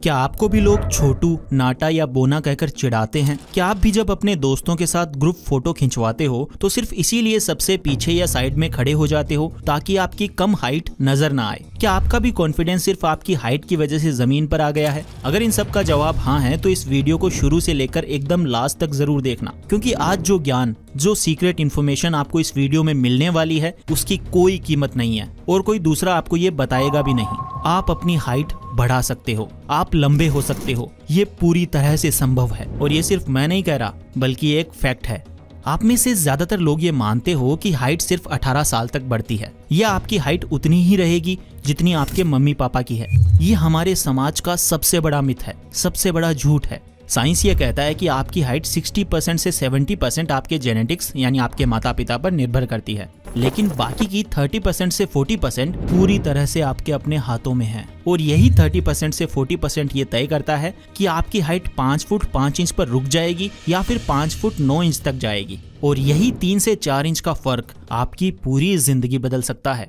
क्या आपको भी लोग छोटू, नाटा या बोना कहकर चिढ़ाते हैं? क्या आप भी जब अपने दोस्तों के साथ ग्रुप फोटो खिंचवाते हो तो सिर्फ इसीलिए सबसे पीछे या साइड में खड़े हो जाते हो ताकि आपकी कम हाइट नजर ना आए? क्या आपका भी कॉन्फिडेंस सिर्फ आपकी हाइट की वजह से जमीन पर आ गया है? अगर इन सब का जवाब हाँ है तो इस वीडियो को शुरू से लेकर एकदम लास्ट तक जरूर देखना, क्योंकि आज जो ज्ञान, जो सीक्रेट इन्फॉर्मेशन आपको इस वीडियो में मिलने वाली है उसकी कोई कीमत नहीं है और कोई दूसरा आपको ये बताएगा भी नहीं। आप अपनी हाइट बढ़ा सकते हो, आप लंबे हो सकते हो, ये पूरी तरह से संभव है और ये सिर्फ मैं नहीं कह रहा बल्कि एक फैक्ट है। आप में से ज्यादातर लोग ये मानते हो कि हाइट सिर्फ 18 साल तक बढ़ती है या आपकी हाइट उतनी ही रहेगी जितनी आपके मम्मी पापा की है। ये हमारे समाज का सबसे बड़ा मिथ है, सबसे बड़ा झूठ है। साइंस ये कहता है कि आपकी हाइट 60% से 70% आपके जेनेटिक्स यानी आपके माता पिता पर निर्भर करती है, लेकिन बाकी की 30% से 40% पूरी तरह से आपके अपने हाथों में है। और यही 30% से 40% ये तय करता है कि आपकी हाइट 5 फुट 5 इंच पर रुक जाएगी या फिर 5 फुट 9 इंच तक जाएगी। और यही 3 से 4 इंच का फर्क आपकी पूरी जिंदगी बदल सकता है।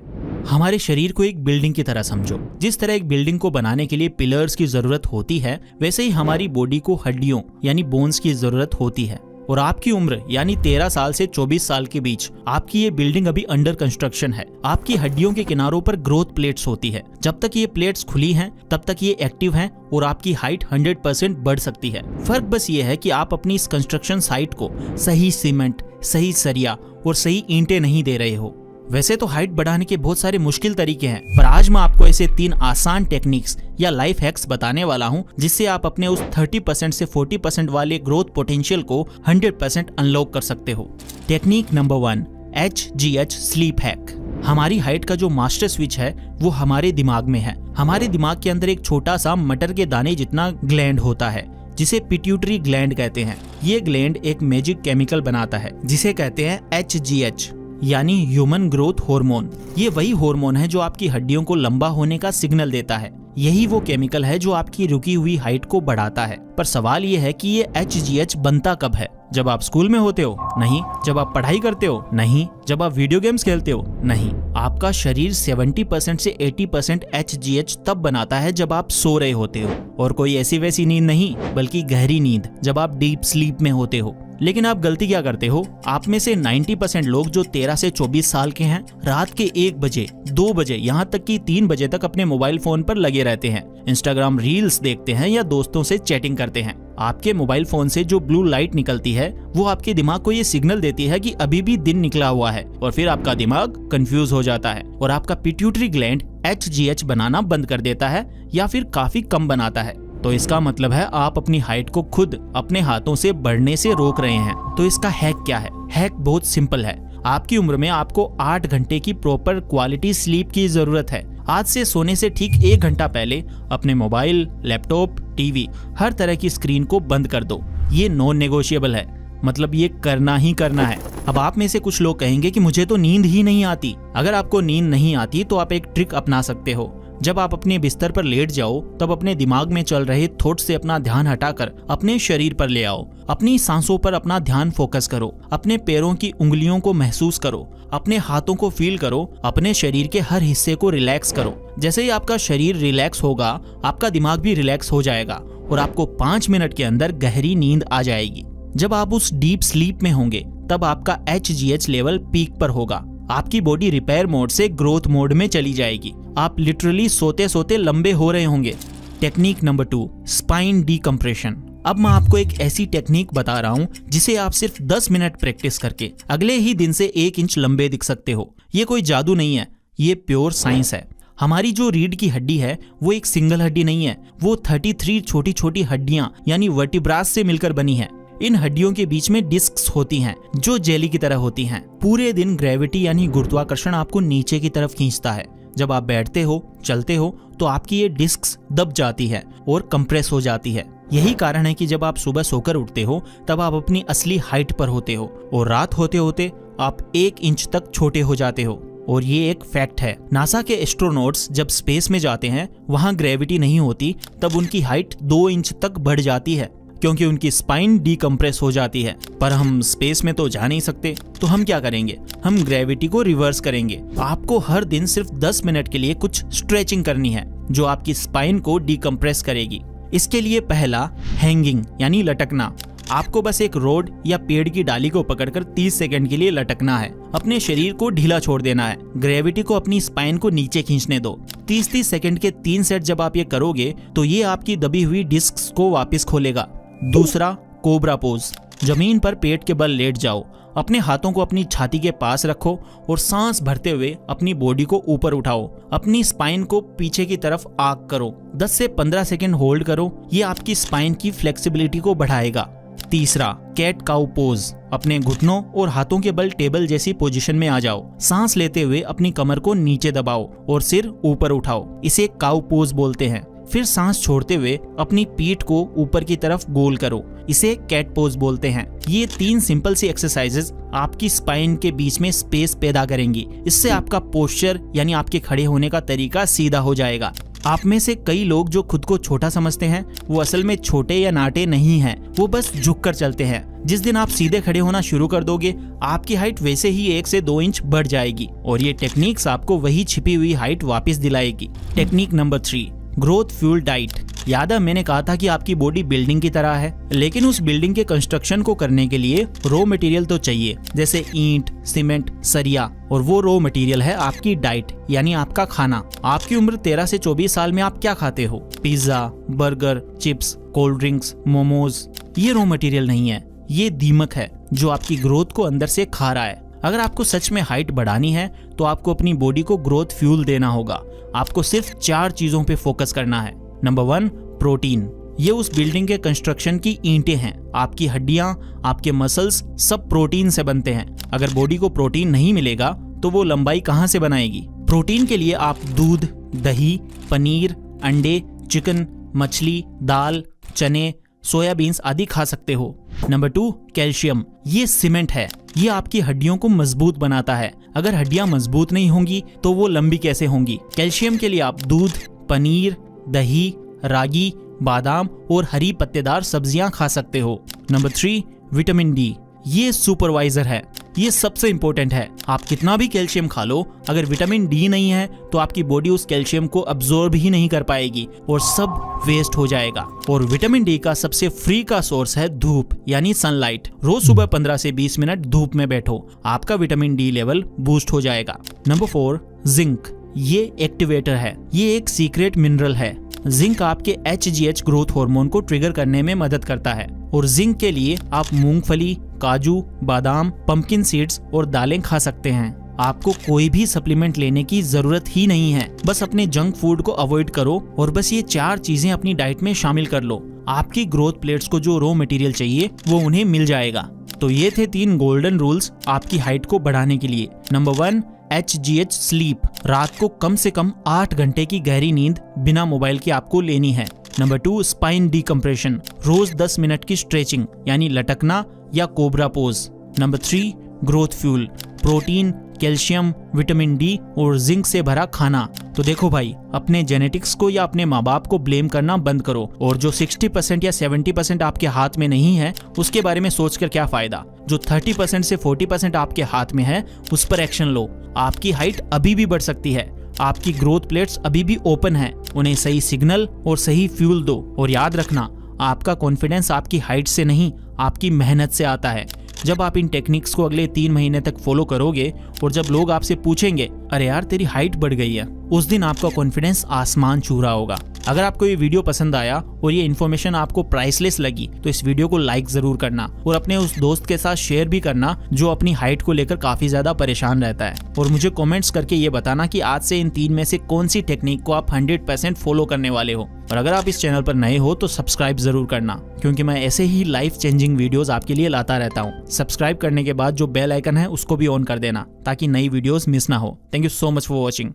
हमारे शरीर को एक बिल्डिंग की तरह समझो। जिस तरह एक बिल्डिंग को बनाने के लिए पिलर्स की जरूरत होती है, वैसे ही हमारी बॉडी को हड्डियों यानी बोन्स की जरूरत होती है। और आपकी उम्र यानी 13 साल से 24 साल के बीच आपकी ये बिल्डिंग अभी अंडर कंस्ट्रक्शन है। आपकी हड्डियों के किनारों पर ग्रोथ प्लेट्स होती है। जब तक ये प्लेट्स खुली हैं, तब तक ये एक्टिव हैं और आपकी हाइट 100% बढ़ सकती है। फर्क बस ये है कि आप अपनी इस कंस्ट्रक्शन साइट को सही सीमेंट, सही सरिया और सही ईंटें नहीं दे रहे हो। वैसे तो हाइट बढ़ाने के बहुत सारे मुश्किल तरीके हैं, पर आज मैं आपको ऐसे 3 आसान टेक्निक्स या लाइफ हैक्स बताने वाला हूं जिससे आप अपने उस 30% से 40% वाले ग्रोथ पोटेंशियल को 100% अनलॉक कर सकते हो। Technique number 1, HGH sleep hack. हमारी हाइट का जो मास्टर स्विच है वो हमारे दिमाग में है। हमारे दिमाग के अंदर एक छोटा सा मटर के दाने जितना ग्लैंड होता है जिसे पिट्यूटरी ग्लैंड कहते हैं। ये ग्लैंड एक मैजिक केमिकल बनाता है जिसे कहते हैं HGH यानी ह्यूमन ग्रोथ हार्मोन। ये वही हार्मोन है जो आपकी हड्डियों को लंबा होने का सिग्नल देता है। यही वो केमिकल है जो आपकी रुकी हुई हाइट को बढ़ाता है। पर सवाल ये है कि ये HGH बनता कब है? जब आप स्कूल में होते हो? नहीं। जब आप पढ़ाई करते हो? नहीं। जब आप वीडियो गेम्स खेलते हो? नहीं। आपका शरीर 70% से 80% HGH तब बनाता है जब आप सो रहे होते हो, और कोई ऐसी वैसी नींद नहीं बल्कि गहरी नींद, जब आप डीप स्लीप में होते हो। लेकिन आप गलती क्या करते हो? आप में से 90% लोग जो 13 से 24 साल के हैं, रात के 1 बजे, 2 बजे, यहाँ तक कि 3 बजे तक अपने मोबाइल फोन पर लगे रहते हैं। इंस्टाग्राम रील्स देखते हैं या दोस्तों से चैटिंग करते हैं। आपके मोबाइल फोन से जो ब्लू लाइट निकलती है वो आपके दिमाग को ये सिग्नल देती है कि अभी भी दिन निकला हुआ है, और फिर आपका दिमाग कंफ्यूज हो जाता है और आपका पिट्यूटरी ग्लैंड HGH बनाना बंद कर देता है या फिर काफी कम बनाता है। तो इसका मतलब है आप अपनी हाइट को खुद अपने हाथों से बढ़ने से रोक रहे हैं। तो इसका हैक क्या है? हैक बहुत सिंपल है। आपकी उम्र में आपको 8 घंटे की प्रॉपर क्वालिटी स्लीप की जरूरत है। आज से सोने से ठीक 1 घंटा पहले अपने मोबाइल, लैपटॉप, टीवी, हर तरह की स्क्रीन को बंद कर दो। ये नॉन नेगोशिएबल है, मतलब ये करना ही करना है। अब आप में से कुछ लोग कहेंगे कि मुझे तो नींद ही नहीं आती। अगर आपको नींद नहीं आती तो आप एक ट्रिक अपना सकते हो। जब आप अपने बिस्तर पर लेट जाओ तब अपने दिमाग में चल रहे थॉट से अपना ध्यान हटाकर अपने शरीर पर ले आओ। अपनी सांसों पर अपना ध्यान फोकस करो। अपने पैरों की उंगलियों को महसूस करो। अपने हाथों को फील करो। अपने शरीर के हर हिस्से को रिलैक्स करो। जैसे ही आपका शरीर रिलैक्स होगा, आपका दिमाग भी रिलैक्स हो जाएगा और आपको 5 मिनट के अंदर गहरी नींद आ जाएगी। जब आप उस डीप स्लीप में होंगे तब आपका HGH लेवल पीक पर होगा। आपकी बॉडी रिपेयर मोड से ग्रोथ मोड में चली जाएगी। आप लिटरली सोते सोते लंबे हो रहे होंगे। Technique number 2, spine decompression. अब मैं आपको एक ऐसी टेक्निक बता रहा हूँ जिसे आप सिर्फ 10 मिनट प्रैक्टिस करके अगले ही दिन से 1 इंच लंबे दिख सकते हो। ये कोई जादू नहीं है, ये प्योर साइंस है। हमारी जो रीढ़ की हड्डी है वो एक सिंगल हड्डी नहीं है, वो 33 छोटी छोटी हड्डियां यानी वर्टिब्रास से मिलकर बनी है। इन हड्डियों के बीच में डिस्क्स होती हैं जो जेली की तरह होती हैं। पूरे दिन ग्रेविटी यानी गुरुत्वाकर्षण आपको नीचे की तरफ खींचता है। जब आप बैठते हो, चलते हो तो आपकी ये डिस्क्स दब जाती है और कंप्रेस हो जाती है। यही कारण है कि जब आप सुबह सोकर उठते हो तब आप अपनी असली हाइट पर होते हो और रात होते होते आप 1 इंच तक छोटे हो जाते हो। और ये एक फैक्ट है। नासा के एस्ट्रोनॉट्स जब स्पेस में जाते हैं, वहां ग्रेविटी नहीं होती, तब उनकी हाइट 2 इंच तक बढ़ जाती है क्योंकि उनकी स्पाइन डीकम्प्रेस हो जाती है। पर हम स्पेस में तो जा नहीं सकते, तो हम क्या करेंगे? हम ग्रेविटी को रिवर्स करेंगे। आपको हर दिन सिर्फ 10 मिनट के लिए कुछ स्ट्रेचिंग करनी है जो आपकी स्पाइन को डीकम्प्रेस करेगी। इसके लिए पहला हैंगिंग यानी लटकना। आपको बस एक रोड या पेड़ की डाली को पकड़कर 30 सेकंड के लिए लटकना है। अपने शरीर को ढीला छोड़ देना है। ग्रेविटी को अपनी स्पाइन को नीचे खींचने दो। 30-30 सेकंड के 3 सेट जब आप ये करोगे तो ये आपकी दबी हुई डिस्क्स को वापस खोलेगा। दूसरा, कोबरा पोज। जमीन पर पेट के बल लेट जाओ। अपने हाथों को अपनी छाती के पास रखो और सांस भरते हुए अपनी बॉडी को ऊपर उठाओ। अपनी स्पाइन को पीछे की तरफ आग करो। 10 से 15 सेकंड होल्ड करो। ये आपकी स्पाइन की फ्लेक्सिबिलिटी को बढ़ाएगा। तीसरा, कैट काउ पोज। अपने घुटनों और हाथों के बल टेबल जैसी पोजीशन में आ जाओ। सांस लेते हुए अपनी कमर को नीचे दबाओ और सिर ऊपर उठाओ। इसे काउ पोज बोलते हैं। फिर सांस छोड़ते हुए अपनी पीठ को ऊपर की तरफ गोल करो। इसे कैट पोज बोलते हैं। ये 3 सिंपल सी एक्सरसाइजेज आपकी स्पाइन के बीच में स्पेस पैदा करेंगी। इससे आपका पोस्चर यानी आपके खड़े होने का तरीका सीधा हो जाएगा। आप में से कई लोग जो खुद को छोटा समझते हैं वो असल में छोटे या नाटे नहीं हैं, वो बस झुककर चलते हैं। जिस दिन आप सीधे खड़े होना शुरू कर दोगे आपकी हाइट वैसे ही 1 से 2 इंच बढ़ जाएगी और ये टेक्निक्स आपको वही छिपी हुई हाइट वापस दिलाएगी। Technique number 3, growth fuel diet. याद है मैंने कहा था कि आपकी बॉडी बिल्डिंग की तरह है, लेकिन उस बिल्डिंग के कंस्ट्रक्शन को करने के लिए रॉ मटेरियल तो चाहिए, जैसे ईंट, सीमेंट, सरिया। और वो रॉ मटेरियल है आपकी डाइट यानी आपका खाना। आपकी उम्र 13 से 24 साल में आप क्या खाते हो? Pizza, burger, chips, cold drinks, momos. ये रॉ मटेरियल नहीं है, ये दीमक है जो आपकी ग्रोथ को अंदर से खा रहा है। अगर आपको सच में हाइट बढ़ानी है तो आपको अपनी बॉडी को ग्रोथ फ्यूल देना होगा। आपको सिर्फ 4 चीजों पे फोकस करना है। Number 1, protein. ये उस बिल्डिंग के कंस्ट्रक्शन की ईंटें हैं। आपकी हड्डियां, आपके मसल्स सब प्रोटीन से बनते हैं। अगर बॉडी को प्रोटीन नहीं मिलेगा तो वो लंबाई कहां से बनाएगी? प्रोटीन के लिए आप दूध, दही, पनीर, अंडे, चिकन, मछली, दाल, चने, सोयाबीन्स आदि खा सकते हो। Number 2, calcium. ये सीमेंट है। ये आपकी हड्डियों को मजबूत बनाता है। अगर हड्डियां मजबूत नहीं होंगी तो वो लंबी कैसे होंगी? कैल्शियम के लिए आप दूध, पनीर, दही, रागी, बादाम और हरी पत्तेदार सब्जियां खा सकते हो। Number 3, vitamin D. ये सुपरवाइजर है। ये सबसे इंपॉर्टेंट है। आप कितना भी कैल्शियम खा लो, अगर विटामिन डी नहीं है तो आपकी बॉडी उस कैल्शियम को अब्सॉर्ब ही नहीं कर पाएगी और सब वेस्ट हो जाएगा। और विटामिन डी का सबसे फ्री का सोर्स है धूप यानी सनलाइट। रोज सुबह 15 से 20 मिनट धूप में बैठो, आपका विटामिन डी लेवल बूस्ट हो जाएगा। Number 4, zinc. ये एक्टिवेटर है। ये एक सीक्रेट मिनरल है। जिंक आपके HGH ग्रोथ हार्मोन को ट्रिगर करने में मदद करता है और जिंक के लिए आप मूंगफली, काजू, बादाम, पंपकिन सीड्स और दालें खा सकते हैं। आपको कोई भी सप्लीमेंट लेने की जरूरत ही नहीं है। बस अपने जंक फूड को अवॉइड करो और बस ये 4 चीजें अपनी डाइट में शामिल कर लो। आपकी ग्रोथ प्लेट्स को जो रॉ मटेरियल चाहिए वो उन्हें मिल जाएगा। तो ये थे 3 गोल्डन रूल्स आपकी हाइट को बढ़ाने के लिए। Number 1, HGH sleep. रात को कम से कम 8 घंटे की गहरी नींद बिना मोबाइल के आपको लेनी है। Number 2, spine decompression. रोज 10 मिनट की स्ट्रेचिंग यानी लटकना या cobra pose. Number 3, growth fuel. Protein, calcium, vitamin D और जिंक से भरा खाना। तो देखो भाई, अपने जेनेटिक्स को या अपने माँ बाप को ब्लेम करना बंद करो और जो 60% या 70% आपके हाथ में नहीं है उसके बारे में सोचकर क्या फायदा। जो 30% से 40% आपके हाथ में है उस पर एक्शन लो। आपकी हाइट अभी भी बढ़ सकती है। आपकी ग्रोथ प्लेट्स अभी भी ओपन है। उन्हें सही सिग्नल और सही फ्यूल दो। और याद रखना, आपका कॉन्फिडेंस आपकी हाइट से नहीं आपकी मेहनत से आता है। जब आप इन टेक्निक्स को अगले 3 महीने तक फॉलो करोगे और जब लोग आपसे पूछेंगे अरे यार तेरी हाइट बढ़ गई है, उस दिन आपका कॉन्फिडेंस आसमान छू रहा होगा। अगर आपको ये वीडियो पसंद आया और ये इन्फॉर्मेशन आपको प्राइसलेस लगी तो इस वीडियो को लाइक जरूर करना और अपने उस दोस्त के साथ शेयर भी करना जो अपनी हाइट को लेकर काफी ज्यादा परेशान रहता है। और मुझे कमेंट्स करके ये बताना कि आज से इन 3 में से कौन सी टेक्निक को आप 100% फॉलो करने वाले हो। और अगर आप इस चैनल पर नए हो तो सब्सक्राइब जरूर करना, क्योंकि मैं ऐसे ही लाइफ चेंजिंग वीडियोस आपके लिए लाता रहता हूँ। सब्सक्राइब करने के बाद जो बेल आइकन है उसको भी ऑन कर देना ताकि नई वीडियोस मिस ना हो। Thank you so much for watching.